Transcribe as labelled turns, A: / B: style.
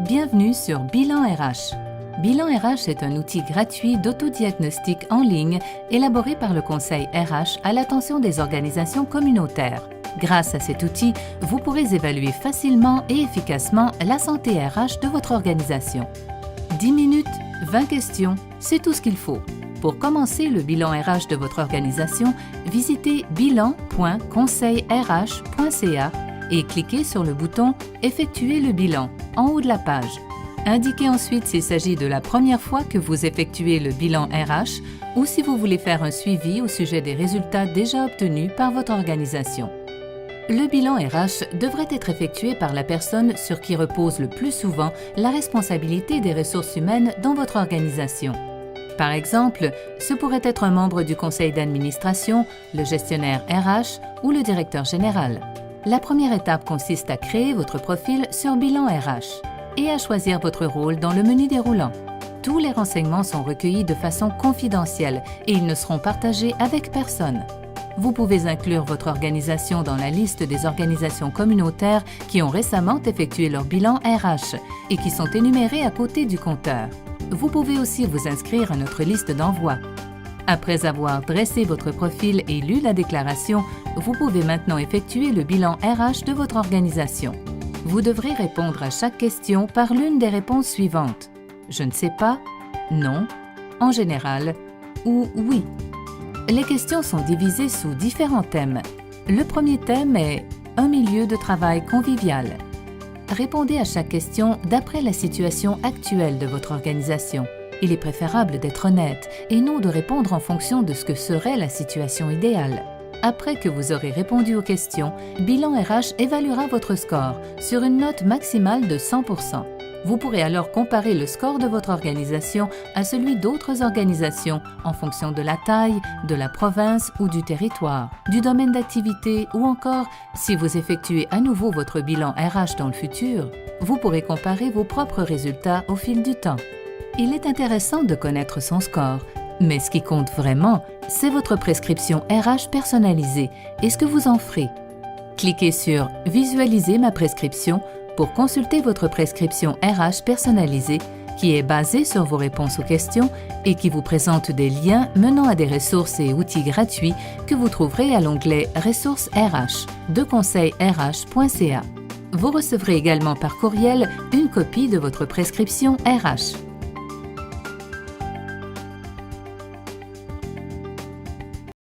A: Bienvenue sur Bilan RH. Bilan RH est un outil gratuit d'autodiagnostic en ligne élaboré par le Conseil RH à l'attention des organisations communautaires. Grâce à cet outil, vous pourrez évaluer facilement et efficacement la santé RH de votre organisation. 10 minutes, 20 questions, c'est tout ce qu'il faut. Pour commencer le bilan RH de votre organisation, visitez bilan.conseilrh.ca et cliquez sur le bouton « Effectuer le bilan » en haut de la page. Indiquez ensuite s'il s'agit de la première fois que vous effectuez le bilan RH ou si vous voulez faire un suivi au sujet des résultats déjà obtenus par votre organisation. Le bilan RH devrait être effectué par la personne sur qui repose le plus souvent la responsabilité des ressources humaines dans votre organisation. Par exemple, ce pourrait être un membre du conseil d'administration, le gestionnaire RH ou le directeur général. La première étape consiste à créer votre profil sur Bilan RH et à choisir votre rôle dans le menu déroulant. Tous les renseignements sont recueillis de façon confidentielle et ils ne seront partagés avec personne. Vous pouvez inclure votre organisation dans la liste des organisations communautaires qui ont récemment effectué leur bilan RH et qui sont énumérées à côté du compteur. Vous pouvez aussi vous inscrire à notre liste d'envoi. Après avoir dressé votre profil et lu la déclaration, vous pouvez maintenant effectuer le bilan RH de votre organisation. Vous devrez répondre à chaque question par l'une des réponses suivantes. Je ne sais pas, non, en général ou oui. Les questions sont divisées sous différents thèmes. Le premier thème est « Un milieu de travail convivial ». Répondez à chaque question d'après la situation actuelle de votre organisation. Il est préférable d'être honnête et non de répondre en fonction de ce que serait la situation idéale. Après que vous aurez répondu aux questions, Bilan RH évaluera votre score sur une note maximale de 100%. Vous pourrez alors comparer le score de votre organisation à celui d'autres organisations en fonction de la taille, de la province ou du territoire, du domaine d'activité ou encore, si vous effectuez à nouveau votre bilan RH dans le futur, vous pourrez comparer vos propres résultats au fil du temps. Il est intéressant de connaître son score, mais ce qui compte vraiment, c'est votre prescription RH personnalisée et ce que vous en ferez. Cliquez sur « Visualiser ma prescription » pour consulter votre prescription RH personnalisée qui est basée sur vos réponses aux questions et qui vous présente des liens menant à des ressources et outils gratuits que vous trouverez à l'onglet « Ressources RH » de conseilrh.ca. Vous recevrez également par courriel une copie de votre prescription RH.